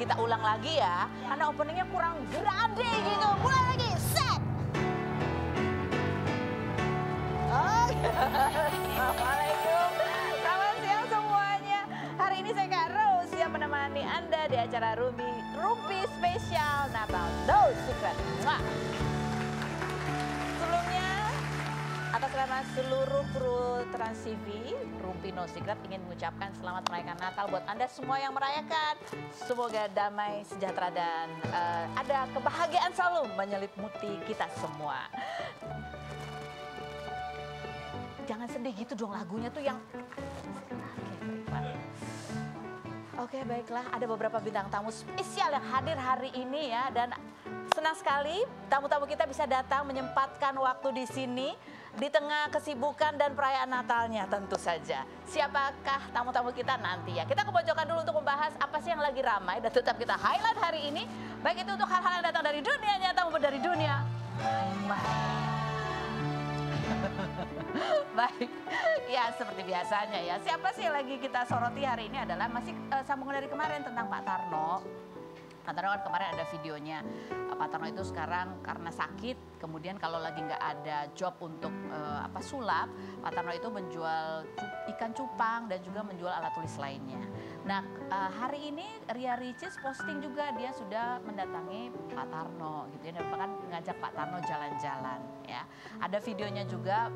Kita ulang lagi ya, karena openingnya kurang grande gitu. Mulai lagi, set! Assalamualaikum, selamat siang semuanya. Hari ini saya Kak Rose yang menemani Anda di acara Rumpi Spesial Natal No Secret. Sebelumnya, atas nama seluruh kru Trans TV, Rumpi No Secret ingin mengucapkan selamat merayakan Natal buat Anda semua yang merayakan. Semoga damai, sejahtera, dan ada kebahagiaan selalu menyelimuti kita semua. Jangan sedih gitu dong, lagunya tuh yang... Oke, baiklah. Ada beberapa bintang tamu spesial yang hadir hari ini ya. Dan senang sekali tamu-tamu kita bisa datang menyempatkan waktu di sini. Di tengah kesibukan dan perayaan Natalnya tentu saja. Siapakah tamu-tamu kita nanti ya? Kita ke pojokan dulu untuk membahas apa sih yang lagi ramai. Dan tetap kita highlight hari ini. Baik itu untuk hal-hal yang datang dari dunia nyata maupun dari dunia baik, ya seperti biasanya ya. Siapa sih yang lagi kita soroti hari ini adalah masih sambungan dari kemarin tentang Pak Tarno. Pak Tarno kan kemarin ada videonya. Pak Tarno itu sekarang karena sakit, kemudian kalau lagi nggak ada job untuk sulap, Pak Tarno itu menjual ikan cupang dan juga menjual alat tulis lainnya. Nah hari ini Ria Ricis posting juga dia sudah mendatangi Pak Tarno gitu ya, dan bahkan ngajak Pak Tarno jalan-jalan ya. Ada videonya juga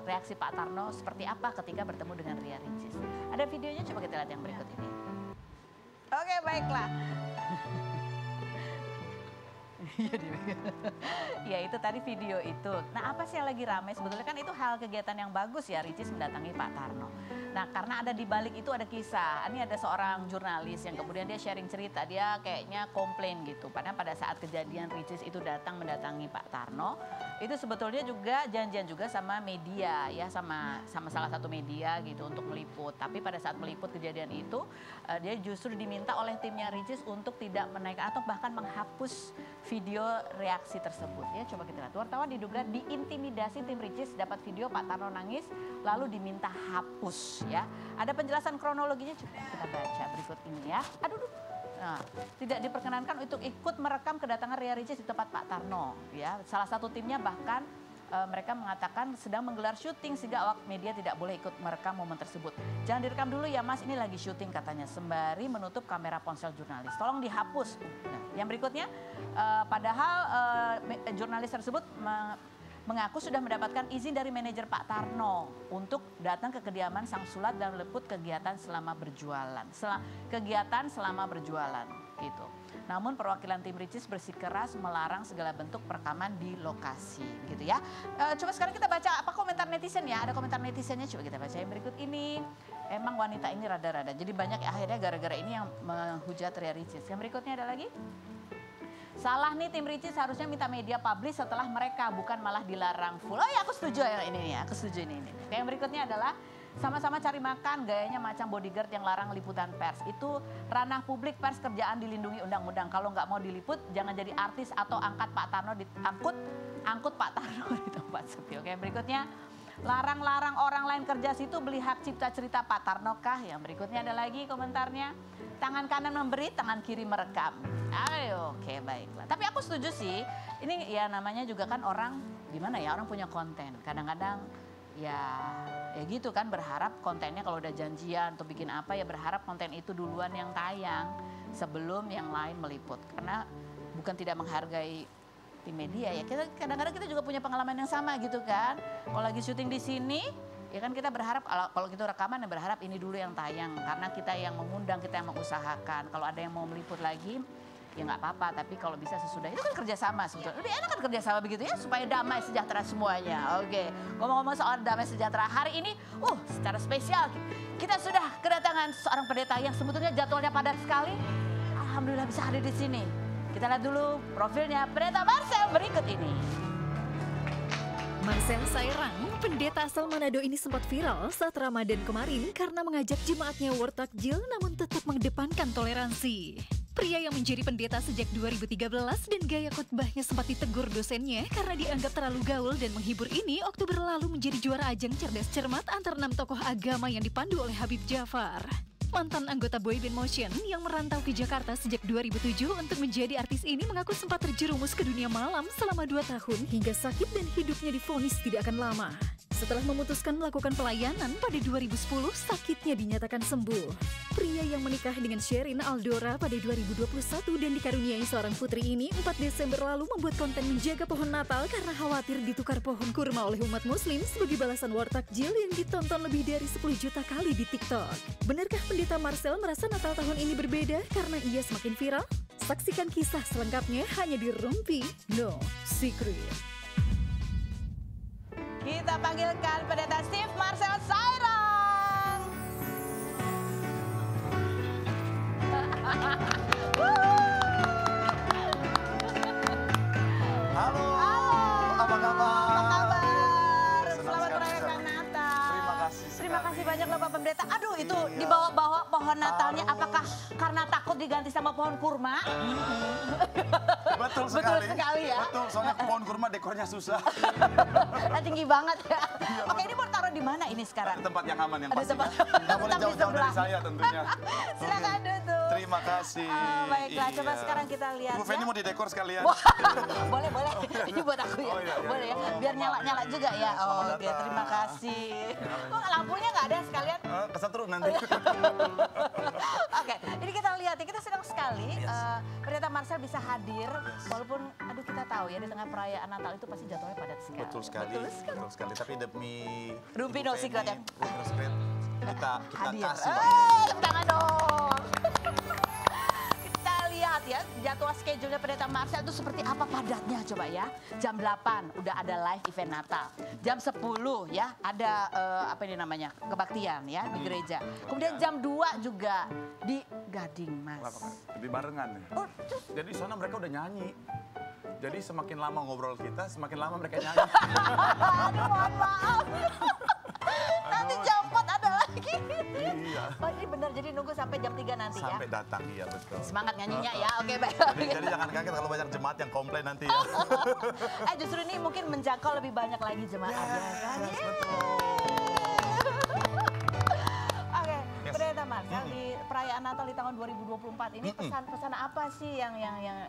reaksi Pak Tarno seperti apa ketika bertemu dengan Ria Ricis. Ada videonya, coba kita lihat yang berikut ini. Oke, baiklah. Ya itu tadi video itu. Nah apa sih yang lagi ramai? Sebetulnya kan itu hal kegiatan yang bagus ya, Ricis mendatangi Pak Tarno. Nah karena ada di balik itu ada kisah. Ini ada seorang jurnalis yang kemudian dia sharing cerita. Dia kayaknya komplain gitu. Padahal pada saat kejadian Ricis itu datang mendatangi Pak Tarno, itu sebetulnya juga janjian juga sama media ya, sama salah satu media gitu untuk meliput. Tapi pada saat meliput kejadian itu dia justru diminta oleh timnya Ricis untuk tidak menaikkan atau bahkan menghapus video reaksi tersebut ya. Coba kita lihat. Wartawan diduga diintimidasi tim Ricis, dapat video Pak Tarno nangis lalu diminta hapus ya. Ada penjelasan kronologinya, coba kita baca berikut ini ya. Aduh. Nah, tidak diperkenankan untuk ikut merekam kedatangan Ria Ricis di tempat Pak Tarno ya. Salah satu timnya bahkan mereka mengatakan sedang menggelar syuting sehingga awak media tidak boleh ikut merekam momen tersebut. Jangan direkam dulu ya Mas, ini lagi syuting katanya, sembari menutup kamera ponsel jurnalis. Tolong dihapus. Nah, yang berikutnya, padahal jurnalis tersebut mengaku sudah mendapatkan izin dari manajer Pak Tarno untuk datang ke kediaman sang sulap dan meliput kegiatan selama berjualan. Kegiatan selama berjualan gitu. Namun perwakilan tim Ricis bersikeras melarang segala bentuk perekaman di lokasi gitu ya. Coba sekarang kita baca apa komentar netizen ya. Ada komentar netizennya, coba kita baca yang berikut ini. Emang wanita ini rada-rada. Jadi banyak akhirnya gara-gara ini yang menghujat Ria Ricis. Yang berikutnya ada lagi. Salah nih tim Ricis, harusnya minta media publish setelah mereka, bukan malah dilarang full. Oh ya aku setuju ya ini ya, aku setuju ini. Yang berikutnya adalah sama-sama cari makan, gayanya macam bodyguard yang larang liputan pers. Itu ranah publik, pers kerjaan dilindungi undang-undang. Kalau nggak mau diliput, jangan jadi artis atau angkat Pak Tarno angkut Pak Tarno di tempat sepi. Oke, berikutnya larang-larang orang lain kerja situ, beli hak cipta cerita Pak Tarno kah? Yang berikutnya ada lagi komentarnya. Tangan kanan memberi, tangan kiri merekam. Ayo, oke baiklah. Tapi aku setuju sih. Ini ya namanya juga kan orang gimana ya, orang punya konten. Kadang-kadang ya gitu kan, berharap kontennya kalau udah janjian atau bikin apa ya berharap konten itu duluan yang tayang sebelum yang lain meliput. Karena bukan tidak menghargai tim media ya. Kadang-kadang kita juga punya pengalaman yang sama gitu kan. Kalau lagi syuting di sini ya kan kita berharap kalau kita rekaman ya berharap ini dulu yang tayang. Karena kita yang mengundang, kita yang mengusahakan. Kalau ada yang mau meliput lagi ya nggak apa-apa, tapi kalau bisa sesudah itu kan kerjasama sebetulnya. Lebih enak kan kerjasama begitu ya, supaya damai sejahtera semuanya. Oke, ngomong-ngomong soal damai sejahtera, hari ini secara spesial kita sudah kedatangan seorang pendeta yang sebetulnya jadwalnya padat sekali. Alhamdulillah bisa hadir di sini. Kita lihat dulu profilnya Pendeta Marcel berikut ini. Marcel Sairang, pendeta asal Manado ini sempat viral saat Ramadan kemarin karena mengajak jemaatnya bertakjil namun tetap mengedepankan toleransi. Pria yang menjadi pendeta sejak 2013 dan gaya khotbahnya sempat ditegur dosennya karena dianggap terlalu gaul dan menghibur ini Oktober lalu menjadi juara ajang cerdas cermat antar 6 tokoh agama yang dipandu oleh Habib Jafar. Mantan anggota boyband Motion yang merantau ke Jakarta sejak 2007 untuk menjadi artis ini mengaku sempat terjerumus ke dunia malam selama 2 tahun hingga sakit dan hidupnya divonis tidak akan lama. Setelah memutuskan melakukan pelayanan pada 2010, sakitnya dinyatakan sembuh. Pria yang menikah dengan Sherin Aldora pada 2021 dan dikaruniai seorang putri ini 4 Desember lalu membuat konten menjaga pohon Natal karena khawatir ditukar pohon kurma oleh umat muslim sebagai balasan war takjil yang ditonton lebih dari 10 juta kali di TikTok. Benarkah Pendeta Marcel merasa Natal tahun ini berbeda karena ia semakin viral? Saksikan kisah selengkapnya hanya di Rumpi No Secret. Kita panggilkan Pendeta Steve Marcel Sairong. Halo, Apa apa kabar? kabar? Senang Selamat sekali merayakan bisa. Natal. Terima kasih Terima kasih sekali. banyak Bapak Pendeta. Aduh, itu Iya. dibawa-bawa pohon Natalnya. Aduh. Apakah karena takut diganti sama pohon kurma? Betul Betul sekali. sekali ya. Betul, soalnya pohon kurma dekornya susah. Nah, tinggi banget ya. Oke, ini mau taruh di mana ini sekarang? Di tempat yang aman yang Ada pasti. tempat- Nggak boleh tetap di jauh-jauh dari sebelah. saya tentunya. Silakan Oke. duduk. Terima kasih. Baiklah, coba Iya. sekarang kita lihat Bu ya. Feni mau didekor sekalian. Boleh, boleh. Ini buat aku ya. Oh, iya, iya, Boleh ya. iya. Biar nyala-nyala juga ya. Selamat Oke, datang. terima kasih. Kok lampunya nggak ada sekalian? Kesetrum nanti. Oke, ini kita lihat ya, kita senang sekali Pendeta Marcel bisa hadir. Walaupun, aduh kita tahu ya di tengah perayaan Natal itu pasti jadwalnya padat sekali. Betul sekali. Betul sekali. Tapi demi Rumpi Ibu No Feni, Secret ya. Rumpi No Secret, kita Hadir. kasih. Tepuk tangan dong. Kita lihat ya jadwal schedule-nya Pendeta Marcel itu seperti apa padatnya coba ya. Jam 8 udah ada live event Natal. Jam 10 ya ada apa ini namanya kebaktian ya di gereja. Kemudian jam 2 juga di Gading Mas. Lebih barengan nih. Oh, terus Jadi di sana mereka udah nyanyi. Jadi semakin lama ngobrol kita, semakin lama mereka nyanyi. aduh mohon maaf. Nanti jam 4 ada lagi. Iya. Oh ini benar jadi nunggu sampai jam 3 nanti ya. Sampai datang, iya betul. Semangat nyanyinya ya. Oke baik. Jadi jangan kaget kalau banyak jemaat yang komplain nanti ya. Justru ini mungkin menjangkau lebih banyak lagi jemaatnya kan. Yes, Yeay. betul. Oke, Yes. Pendeta Marcel di perayaan Natal di tahun 2024 ini pesan-pesan apa sih yang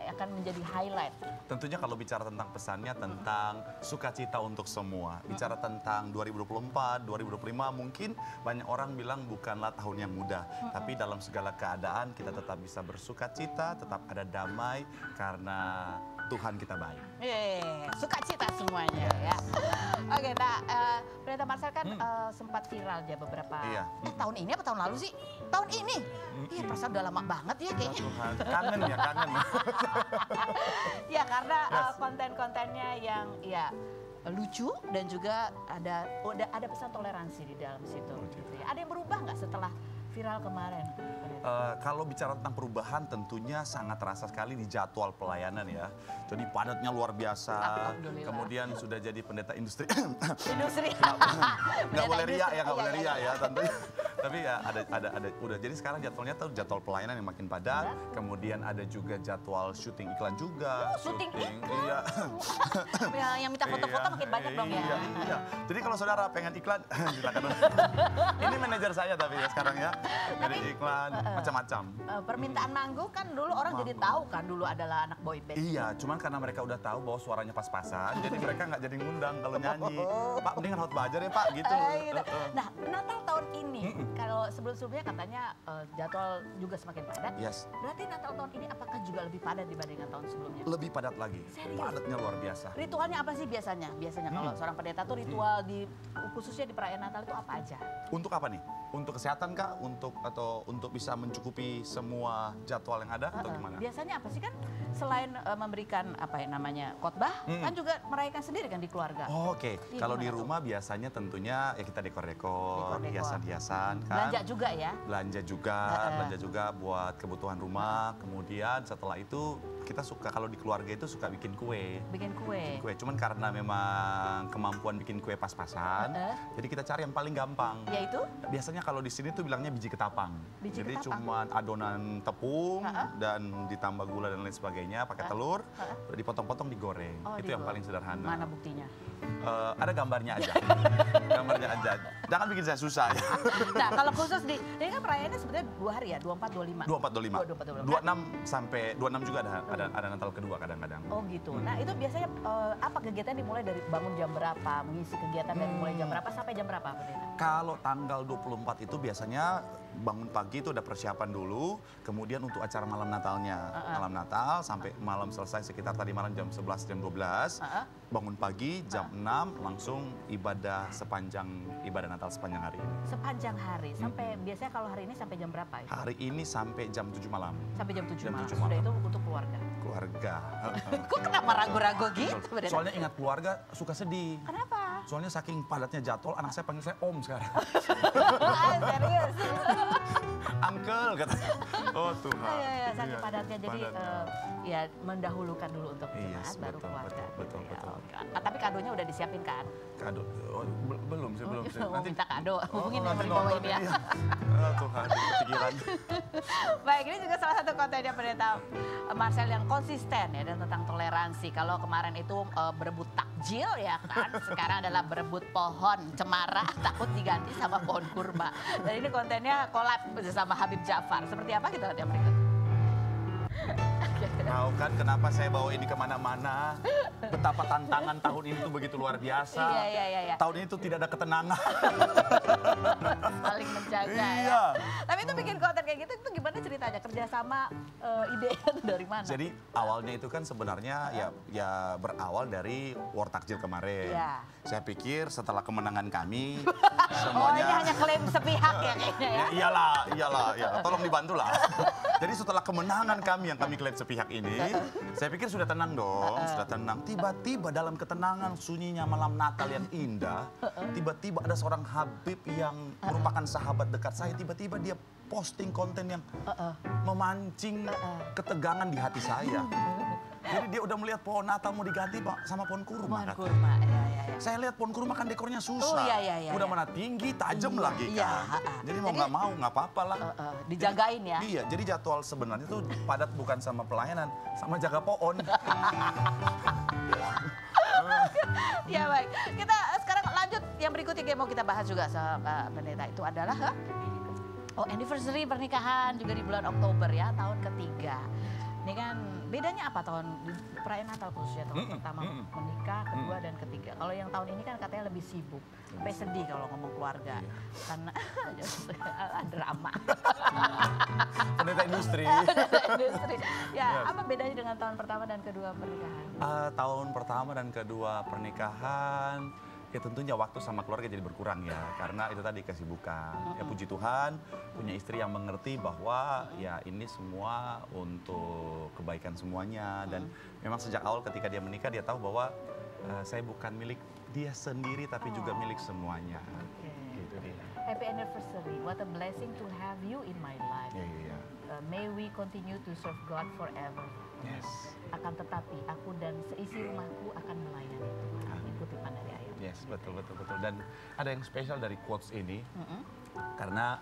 akan menjadi highlight? Tentunya kalau bicara tentang pesannya tentang sukacita untuk semua. Bicara tentang 2024, 2025 mungkin banyak orang bilang bukanlah tahun yang mudah. Tapi dalam segala keadaan kita tetap bisa bersukacita, tetap ada damai karena Tuhan kita baik. Sukacita semuanya ya. Oke, nah Pendeta Marcel kan sempat viral ya beberapa. Iya. Tahun ini apa tahun lalu sih? Tahun ini. Iya, perasaan udah lama banget ya kayaknya. Tuhan, kangen ya, kangen. Ya karena konten-kontennya yang ya lucu dan juga ada pesan toleransi di dalam situ. Gitu ya. Ada yang berubah nggak setelah viral kemarin? Kalau bicara tentang perubahan tentunya sangat terasa sekali di jadwal pelayanan ya. Jadi padatnya luar biasa. Alhamdulillah. Kemudian sudah jadi pendeta industri. Industri. Nggak boleh ria ya, nggak boleh Iya, ria iya. ya tentunya. Tapi ya ada udah. Jadi sekarang jadwalnya tuh jadwal pelayanan yang makin padat. Kemudian ada juga jadwal syuting iklan juga. Syuting iklan. Iya. Ya, yang minta foto-foto Iya, makin banyak dong ya. Iya, iya. Jadi kalau saudara pengen iklan, silakan. Ini manajer saya tapi ya sekarang ya. Dari iklan macam-macam. Permintaan manggung kan dulu orang jadi tahu kan dulu adalah anak boyband. Iya, cuman karena mereka udah tahu bahwa suaranya pas-pasan, jadi mereka nggak jadi ngundang kalau nyanyi. Pak, mendingan khotbah aja deh Pak, gitu. Gitu. Nah, Natal tahun ini kalau sebelum-sebelumnya katanya jadwal juga semakin padat. Yes, Berarti Natal tahun ini apakah juga lebih padat dibandingkan tahun sebelumnya? lebih padat lagi. Serius? Padatnya luar biasa. Ritualnya apa sih biasanya? Biasanya kalau seorang pendeta tuh ritual khususnya di perayaan Natal itu apa aja? Untuk apa nih? Untuk kesehatan kah? Untuk bisa mencukupi semua jadwal yang ada atau gimana? Biasanya apa sih kan selain memberikan apa ya namanya khotbah, kan juga merayakan sendiri kan di keluarga. Oh, Oke, Iya, kalau di gimana tuh? rumah biasanya tentunya ya kita dekor-dekor, Dekor-dekor. hiasan-hiasan kan. Belanja juga ya. Belanja juga buat kebutuhan rumah. Kemudian setelah itu kita suka kalau di keluarga itu suka bikin kue. Bikin kue. Cuman karena memang kemampuan bikin kue pas-pasan, jadi kita cari yang paling gampang. Yaitu Biasanya kalau di sini tuh bilangnya biji ketapang. Biji Jadi ketapang. cuman adonan tepung dan ditambah gula dan lain sebagainya, pakai telur, udah dipotong-potong digoreng. Oh, Itu yang digoreng. paling sederhana. mana buktinya? Ada gambarnya aja. Gambarnya aja. Jangan bikin saya susah ya. Nah, kalau khusus ini kan perayaannya sebetulnya 2 hari ya, 24, 25. 24, 25. 26 sampai 26 juga ada Natal kedua kadang-kadang. Oh gitu. Nah itu biasanya apa kegiatan dimulai dari bangun jam berapa, mengisi kegiatan dari mulai jam berapa sampai jam berapa, Pendeta? Kalau tanggal 24 itu biasanya bangun pagi itu udah persiapan dulu, kemudian untuk acara malam Natalnya. Malam Natal sampai malam selesai sekitar tadi malam jam 11, jam 12. Bangun pagi jam 6 langsung sepanjang ibadah Natal sepanjang hari ini. Sepanjang hari, sampai biasanya kalau hari ini sampai jam berapa ya? Hari ini sampai jam 7 malam. Sampai jam 7 malam, 7 sudah malam. itu untuk keluarga. Keluarga. Kok kenapa ragu-ragu gitu? Pendeta? Soalnya ingat keluarga suka sedih. Kenapa? Soalnya saking padatnya jadwal, anak saya panggil saya Om sekarang. Serius? Uncle katanya. Oh Tuhan. Iya, saking Iya, padatnya. Jadi padatnya. ya mendahulukan dulu untuk Yes, jemaat, baru betul, keluarga. betul, gitu ya. betul. Oke. Tapi kadonya udah disiapin kan? Kado, belum sih, belum sih. Mau minta kado, hubungin nanti nomor di bawah nonton ini ya. iya. Oh, Tuhan, kepikiran. Baik, ini juga salah satu kontennya Pendeta Marcel yang konsisten ya dan tentang toleransi. Kalau kemarin itu berebut takjil ya kan, sekarang adalah berebut pohon cemara takut diganti sama pohon kurma. Dan ini kontennya collab bersama Habib Ja'far. Seperti apa kita lihat yang berikut. Tahu kan kenapa saya bawa ini kemana-mana? Betapa tantangan tahun ini tuh begitu luar biasa. Iya. Tahun ini tuh tidak ada ketenangan. Saling menjaga Iya. ya. Tapi itu bikin konten kayak gitu itu gimana ceritanya? Kerjasama ide itu dari mana? Jadi awalnya itu kan sebenarnya ya berawal dari War Takjil kemarin. Iya. Saya pikir setelah kemenangan kami Oh ini semuanya hanya klaim sepihak ya kayaknya ya? ya iyalah, tolong dibantulah. Jadi setelah kemenangan kami yang kami klaim sepihak ini, saya pikir sudah tenang dong, sudah tenang. Tiba-tiba dalam ketenangan sunyinya malam Natal yang indah, tiba-tiba ada seorang Habib yang merupakan sahabat dekat saya, tiba-tiba dia posting konten yang memancing ketegangan di hati saya. Jadi dia udah melihat pohon Natal mau diganti sama pohon kurma. Pohon katanya. kurma, ya. Saya lihat pohon kurma kan dekornya susah. Oh, iya. Udah mana tinggi, tajam lagi Iya, kan. Jadi mau nggak mau, nggak apa-apa lah. Dijagain ya? Iya, jadi jadwal sebenarnya tuh padat bukan sama pelayanan, sama jaga pohon. Ya baik, kita sekarang lanjut yang berikutnya yang mau kita bahas juga sama Pendeta itu adalah anniversary pernikahan juga di bulan Oktober ya, tahun ketiga. Ini kan bedanya apa perayaan Natal khususnya tahun pertama menikah, kedua dan ketiga. Kalau yang tahun ini kan katanya lebih sibuk, sampai sedih kalau ngomong keluarga karena drama. Pendeta industri. Industri. Ya, apa bedanya dengan tahun pertama dan kedua pernikahan? Tahun pertama dan kedua pernikahan, ya tentunya waktu sama keluarga jadi berkurang ya. Karena itu tadi kesibukan. Ya puji Tuhan punya istri yang mengerti bahwa ya ini semua untuk kebaikan semuanya. Dan memang sejak awal ketika dia menikah dia tahu bahwa saya bukan milik dia sendiri tapi juga milik semuanya. Gitu dia. Happy anniversary, what a blessing to have you in my life. Iya. May we continue to serve God forever. Yes. Akan tetapi aku dan seisi rumahku akan melayani Tuhan. Ini kutipan dari ayat. Yes, betul. Dan ada yang spesial dari quotes ini, karena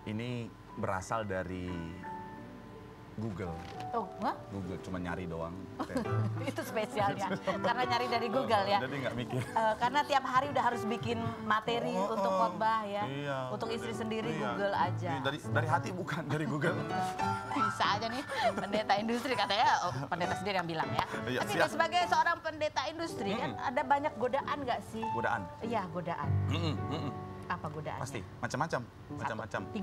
ini berasal dari Google. Oh, Google cuma nyari doang. itu spesialnya. Karena nyari dari Google ya. Jadi nggak mikir. Karena tiap hari udah harus bikin materi untuk khotbah ya. Iya. Untuk istri sendiri Iya. Google aja. Dari hati bukan dari Google. Bisa aja nih pendeta industri katanya pendeta sendiri yang bilang ya. Iya, Tapi siap. sebagai seorang pendeta industri kan ada banyak godaan nggak sih? Godaan. Iya godaan. Apa godaan? Pasti macam-macam. 3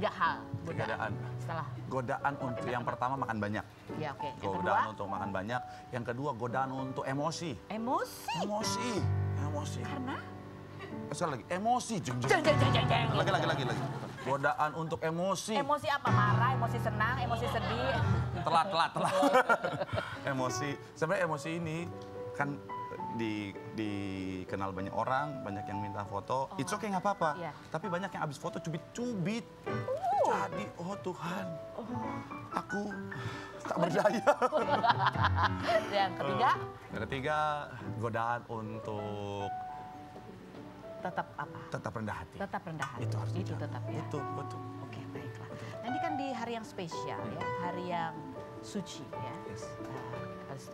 hal godaan. Godaan. Setelah. Godaan untuk yang pertama makan banyak. Ya oke. Yang kedua Godaan untuk makan banyak. Yang kedua godaan untuk emosi. emosi. Emosi. Karena? Sekali lagi emosi. Jeng. Jeng. Lagi. Godaan untuk emosi. Emosi apa? Marah, emosi senang, emosi sedih. Telat. Emosi. Sebenarnya emosi ini kan dikenal banyak orang, banyak yang minta foto. It's okay nggak apa-apa. Iya. Tapi banyak yang habis foto cubit-cubit. Jadi, oh Tuhan, aku tak berdaya. Yang ketiga? Yang ketiga, godaan untuk Tetap apa? tetap rendah hati. Tetap rendah hati. Itu harus Itu dijaga. tetap ya. Betul. Oke, baiklah. Nah, ini kan di hari yang spesial ya, hari yang suci ya. Yes.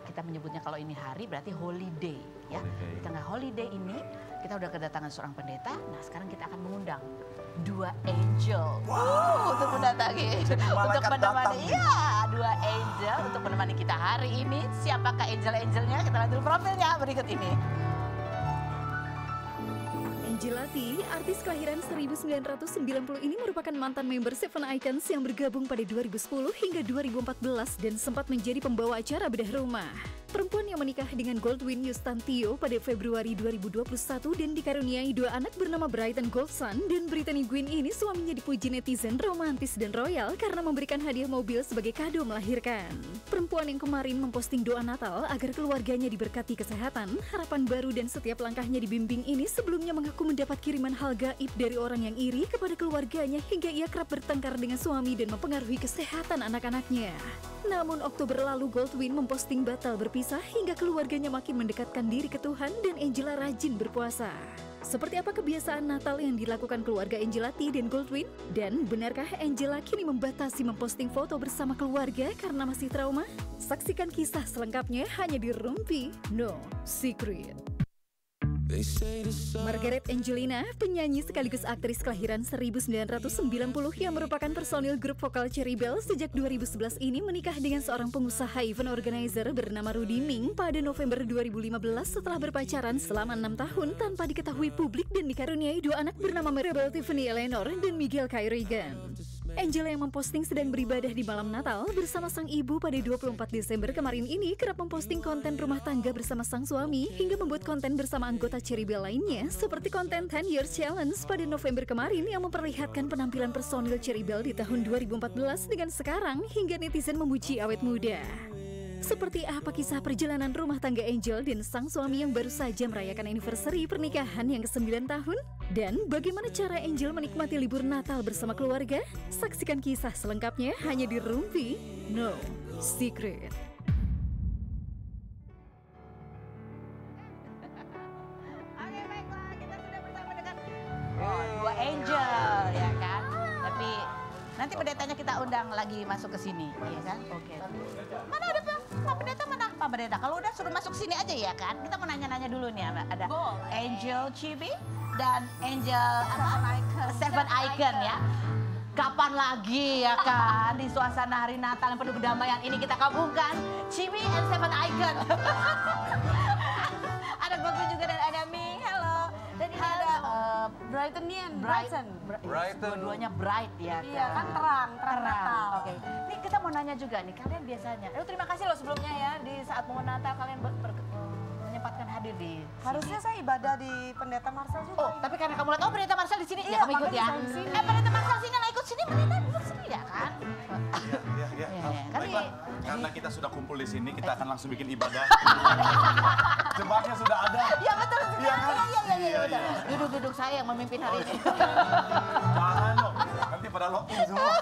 Kita menyebutnya kalau ini hari berarti holiday. ya. Di tengah holiday ini kita udah kedatangan seorang pendeta. Nah, sekarang kita akan mengundang 2 angel untuk mendatangi, untuk menemani, iya, 2 angel untuk menemani kita hari ini. Siapakah angel-angelnya? Kita lihat dulu profilnya berikut ini. Angelati, artis kelahiran 1990 ini merupakan mantan member Seven Icons yang bergabung pada 2010 hingga 2014 dan sempat menjadi pembawa acara bedah rumah. Perempuan yang menikah dengan Goldwyn Yustantio pada Februari 2021 dan dikaruniai 2 anak bernama Brighton Goldson dan Brittany Gwynn ini suaminya dipuji netizen romantis dan royal karena memberikan hadiah mobil sebagai kado melahirkan. Perempuan yang kemarin memposting doa Natal agar keluarganya diberkati kesehatan, harapan baru dan setiap langkahnya dibimbing ini sebelumnya mengaku mendapat kiriman hal gaib dari orang yang iri kepada keluarganya hingga ia kerap bertengkar dengan suami dan mempengaruhi kesehatan anak-anaknya. Namun Oktober lalu Goldwyn memposting batal berpisah hingga keluarganya makin mendekatkan diri ke Tuhan dan Angela rajin berpuasa. Seperti apa kebiasaan Natal yang dilakukan keluarga Angelati dan Goldwyn? Dan benarkah Angela kini membatasi memposting foto bersama keluarga karena masih trauma? Saksikan kisah selengkapnya hanya di Rumpi No Secret. Margaret Angelina, penyanyi sekaligus aktris kelahiran 1990 yang merupakan personil grup vokal Cherry Bell sejak 2011 ini menikah dengan seorang pengusaha event organizer bernama Rudy Ming pada November 2015 setelah berpacaran selama 6 tahun tanpa diketahui publik dan dikaruniai 2 anak bernama Maribel Tiffany Eleanor dan Miguel Kai Regan. Angela yang memposting sedang beribadah di malam Natal bersama sang ibu pada 24 Desember kemarin ini kerap memposting konten rumah tangga bersama sang suami hingga membuat konten bersama anggota Cherry Bell lainnya seperti konten 10 Years Challenge pada November kemarin yang memperlihatkan penampilan personil Cherry Bell di tahun 2014 dengan sekarang hingga netizen memuji awet muda. Seperti apa kisah perjalanan rumah tangga Angel dan sang suami yang baru saja merayakan anniversary pernikahan yang ke-9 tahun? Dan bagaimana cara Angel menikmati libur Natal bersama keluarga? Saksikan kisah selengkapnya hanya di Rumpi No Secret. Oke, baiklah, kita sudah bersama dengan 2 angel, ya kan? Tapi nanti pendetanya kita undang lagi masuk ke sini, ya kan? Oke. Mana ada Pak Pendeta, mana Pak Pendeta? Kalau udah suruh masuk sini aja ya kan? Kita mau nanya-nanya dulu nih, ada Angel Chibi dan Angel Seven Icon ya. Kapan lagi ya kan di suasana hari Natal yang penuh kedamaian ini kita gabungkan Chibi and Seven Icon. Ada Goku juga dan ada Ming, hello. Dan ini ada Brighton. Dua-duanya bright ya kan? Iya kan terang Natal. Oke. Ini kita mau nanya juga nih, kalian biasanya, terima kasih loh sebelumnya ya di saat momen Natal kalian menyempatkan hadir di sini. Harusnya saya ibadah di Pendeta Marcel juga. Oh, tapi karena kamu lihat Pendeta Marcel di sini, Iya, ya kamu ikut ya. makanya saya di sini. Pendeta Marcel sini nggak ikut sini, Pendeta duduk sini ya kan? Iya. Kan Baiklah, karena kita sudah kumpul di sini, kita akan langsung bikin ibadah. Jemaatnya sudah ada. Ya betul, Iya kan? iya betul. Duduk-duduk saya yang memimpin hari ini. Jangan dong, nanti pada login semua.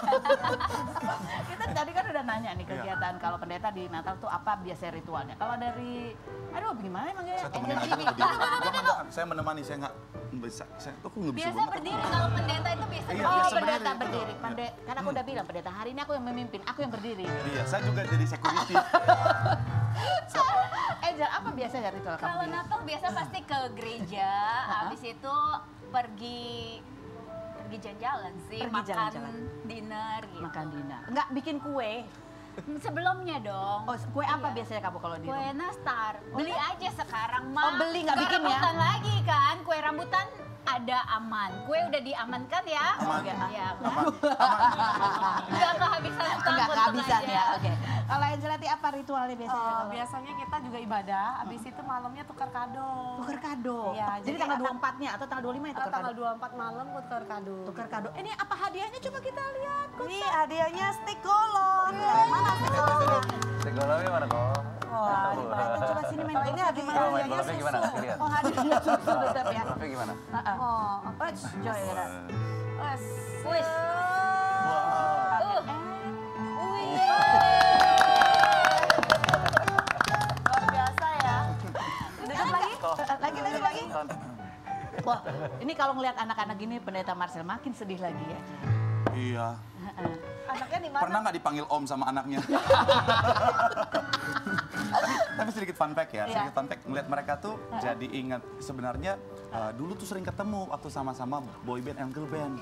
Kita tadi kan udah nanya nih kegiatan kalau pendeta di Natal tuh apa biasanya ritualnya. Kalau dari, aduh gimana emang ya? Saya temenin aja berdiri. Jangan, saya menemani, saya nggak bisa. Saya tuh nggak bisa Biasa berdiri, kalau pendeta itu biasa Iya, Oh, biasa pendeta berdiri. berdiri. Karena aku udah bilang pendeta hari ini aku yang memimpin, aku yang berdiri. Iya, saya juga jadi security. Angel, apa biasanya ritual kamu? Kalau di- Natal biasa pasti ke gereja, habis itu pergi jalan-jalan sih, Pergi makan jalan-jalan. dinner gitu. Makan dinner. Enggak bikin kue. Sebelumnya dong. Oh, kue apa Iya. biasanya kamu kalau di Kue rumah? nastar. Beli aja sekarang mah. Oh, beli, nggak Kue bikin ya? rambutan lagi kan, kue rambutan ada aman. Kue udah diamankan ya. Aman. Iya. Aman. Nggak kehabisan stok. Enggak untung kehabisan aja. ya, oke. Kalau Angelati apa ritualnya biasanya? kalau- Biasanya kita juga ibadah, habis itu malamnya tukar kado. Tukar kado. Iya, Jadi jadi tanggal akan- 24-nya atau tanggal 25 ya tukar Tanggal kado? 24 malam buat tukar kado. Tukar kado. Ini apa hadiahnya coba kita lihat. Ini hadiahnya stick golong. Mana stick golong? Segolongnya mana kok? Wah, Coba sini main. Kalau ini hadiahnya Golongnya susu. gimana? Kasih lihat. Oh, hadiahnya susu tetap ya. Golongnya gimana? Oh, Joy. wes. Wis. Luar biasa ya. Duduk lagi. Lagi. Wah, ini kalau ngelihat anak-anak gini pendeta Marcel makin sedih lagi ya. Iya. Anaknya di mana? Pernah nggak dipanggil om sama anaknya? Tapi sedikit fun fact ya, sedikit fun fact. Melihat mereka tuh jadi ingat sebenarnya dulu tuh sering ketemu waktu sama-sama boy band and girl band.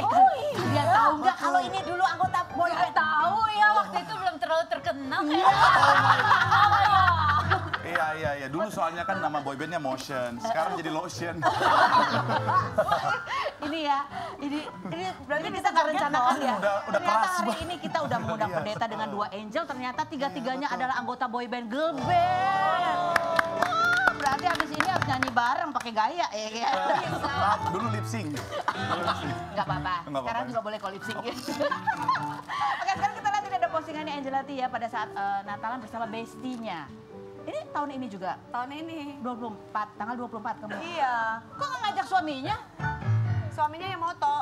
Oh iya. Dia tahu nggak kalau ini dulu anggota boy Nggak band? tahu ya, waktu itu belum terlalu terkenal. Iya. Dulu soalnya kan nama boy bandnya Motion, sekarang jadi Lotion. Ini ya, ini berarti kita nggak rencanakan ya. Udah Ternyata keras hari banget. ini kita udah mengundang pendeta dengan 2 angel, ternyata tiga-tiganya adalah anggota boy band girl band. Berarti habis ini harus nyanyi bareng pakai gaya ya kan? Dulu lip sync. Nggak apa-apa, Nggak sekarang apa-apa. juga boleh call lip sync ya. Oke, sekarang kita lihat ini ada postingannya Angelati ya pada saat Natalan bersama bestinya. Ini tahun ini juga? Tahun ini. 24, tanggal 24 kamu? Iya. Kok nggak ngajak suaminya? Suaminya yang moto.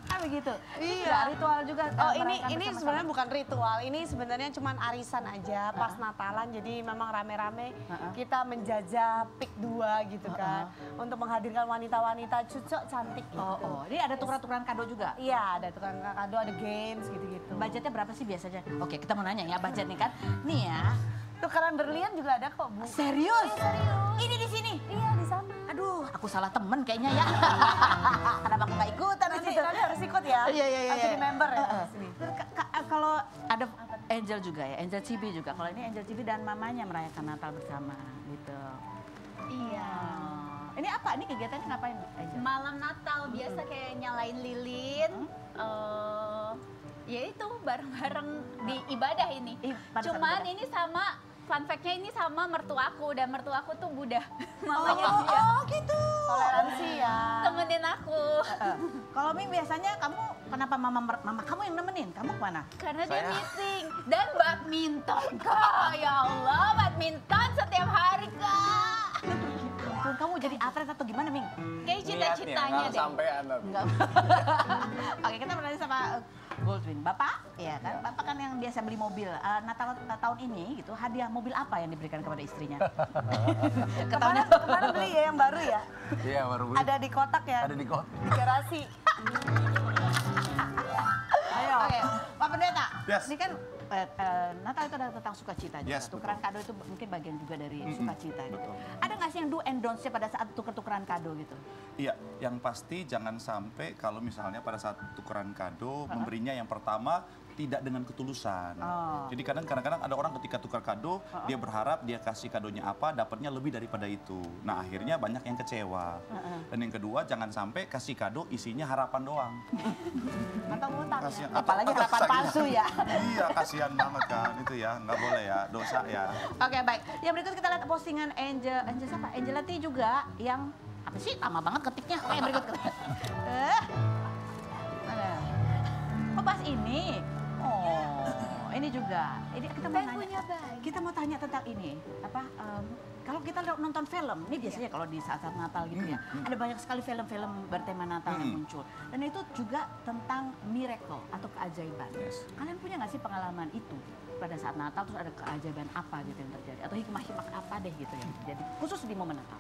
Kan begitu. Ini Iya. juga ritual juga. Oh merayakan ini bersama-sama. sebenarnya bukan ritual, ini sebenarnya cuma arisan aja pas Natalan, jadi memang rame-rame kita menjajah pick 2 gitu kan, untuk menghadirkan wanita-wanita cucok cantik gitu. Oh, ini ada tukeran-tukeran kado juga? Iya, ada tukang kado, ada games gitu-gitu. Budgetnya berapa sih biasanya? Oke, kita mau nanya ya budget nih kan. Nih ya. Tukeran berlian juga ada kok, Bu. Serius? Serius. Ini di sini? Iya, di sana. Aduh, aku salah temen kayaknya ya. Kenapa aku nggak ikutan di situ? Nanti harus ikut ya. Iya. Harus jadi member ya di sini. Kalau ada Angel juga ya, Angel Cibi juga. Kalau ini Angel Cibi dan mamanya merayakan Natal bersama gitu. Iya. Ini apa? Ini kegiatannya ngapain, Angel? Malam Natal biasa kayak nyalain lilin. Ya itu bareng-bareng di ibadah ini. pada saat Cuman ibadah. ini sama fun fact-nya ini sama mertuaku, dan mertuaku tuh Buddha. Mamanya dia gitu. Toleransi ya. temenin aku. Kalau Ming biasanya kamu kenapa mama kamu yang nemenin? Kamu kemana? Karena dia meeting dan badminton, Kak. Ya Allah, badminton setiap hari, Kak. Ampun, kamu jadi atlet atau gimana, Ming? Kayak cita-citanya deh. Enggak. Oke, kita bertanya sama Goldwyn. Bapak, ya kan? Bapak kan yang biasa beli mobil. Natal tahun ini gitu, hadiah mobil apa yang diberikan kepada istrinya? Kemarin beli ya yang baru ya. Iya, baru beli. Ada di kotak ya. Ada di kota. Di garasi. Ayo. Oke, Pak Pendeta. Yes. Ini kan Natal itu adalah tentang sukacita juga. Yes, Tukeran kado itu mungkin bagian juga dari sukacita gitu. Ada nggak sih yang do and don'ts-nya pada saat tuker-tukeran kado gitu? Iya, yang pasti jangan sampai kalau misalnya pada saat tukeran kado memberinya yang pertama tidak dengan ketulusan. Jadi kadang-kadang ada orang ketika tukar kado, dia berharap dia kasih kadonya apa, dapatnya lebih daripada itu. Nah akhirnya banyak yang kecewa. Dan yang kedua jangan sampai kasih kado isinya harapan doang. Atau ngutang ya. Kasihan. Apalagi Atau harapan kasihan. palsu ya. Iya, kasihan banget kan itu ya, nggak boleh ya, dosa ya. Oke, baik. Yang berikut kita lihat postingan Angel siapa? Angelati juga yang apa sih? Lama banget ketiknya. Oke, berikut. Mana? Oh, pas ini. Oh, ini juga. Ini kita mau Saya nanya. punya bayi. Kita mau tanya tentang ini. Apa? Kalau kita nonton film, ini biasanya kalau di saat-saat Natal gitu ya, ada banyak sekali film-film bertema Natal yang muncul. Dan itu juga tentang miracle atau keajaiban. Yes. Kalian punya nggak sih pengalaman itu? Pada saat Natal terus ada keajaiban apa gitu yang terjadi? Atau hikmah-hikmah apa deh gitu yang terjadi? Khusus di momen Natal.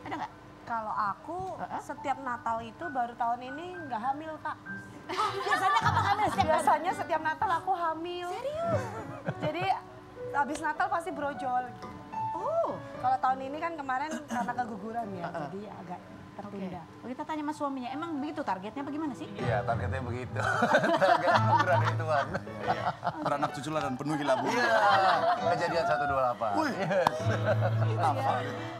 Ada nggak? Kalau aku setiap Natal itu baru tahun ini nggak hamil, Kak. Biasanya kamu hamil setiap Biasanya setiap Natal aku hamil. Serius? Jadi habis Natal pasti brojol. Oh. Kalau tahun ini kan kemarin karena keguguran ya, jadi agak tertunda. Oh, kita tanya sama suaminya, emang begitu targetnya bagaimana sih? Iya, targetnya begitu. Target anugerah dari Tuhan. Beranak cucu lah dan penuhilah bumi. Iya, kejadian 128. Wih.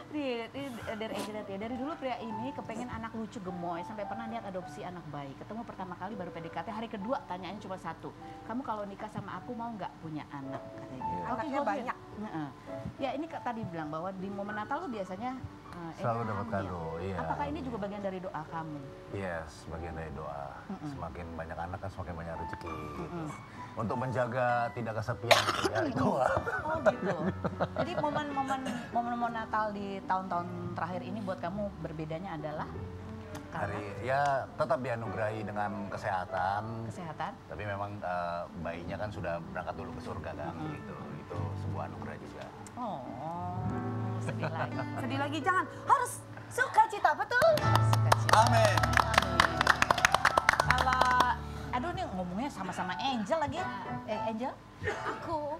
Ini dari Angelati ya. Dari dulu pria ini kepengen anak lucu gemoy sampai pernah niat adopsi anak bayi. Ketemu pertama kali baru PDKT, hari kedua tanyaannya cuma satu. Kamu kalau nikah sama aku mau nggak punya anak? Katanya. Anaknya Goldwyn. banyak. Heeh. Ya ini tadi bilang bahwa di momen Natal tuh biasanya Selalu Angel dapat hamil. kado, iya. Apakah ini juga bagian dari doa kamu? Yes, bagian dari doa. Semakin banyak anak kan semakin banyak rezeki. Gitu. Untuk menjaga tidak kesepian gitu ya, doa. Oh gitu. Jadi momen Natal di tahun-tahun terakhir ini buat kamu berbedanya adalah karena Ya tetap dianugerahi dengan kesehatan. kesehatan. Tapi memang bayinya kan sudah berangkat dulu ke surga kan, gitu. Itu sebuah anugerah juga. Oh, sedih lagi. Sedih lagi, jangan. Harus sukacita, betul? Sukacita. Amin. Kalau, aduh nih ngomongnya sama-sama Angel lagi. Angel? Aku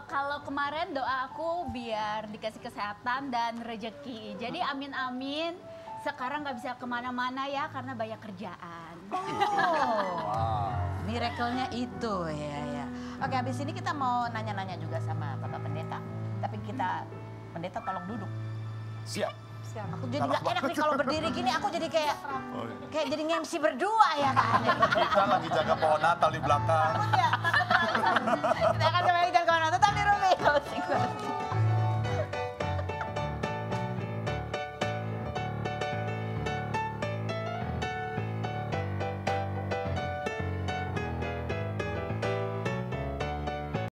kalau kemarin doa aku biar dikasih kesehatan dan rezeki. Jadi amin-amin. Sekarang nggak bisa kemana-mana ya karena banyak kerjaan. Oh, miracle-nya itu ya. Oke, habis ini kita mau nanya-nanya juga sama Bapak Pendeta. Tapi Pendeta tolong duduk. Siap. Aku jadi nggak enak nih kalau berdiri gini. Aku jadi kayak jadi nge-MC berdua ya kan. Kita lagi jaga pohon Natal di belakang. Kita akan kembali dan kawan tetap di Rumah.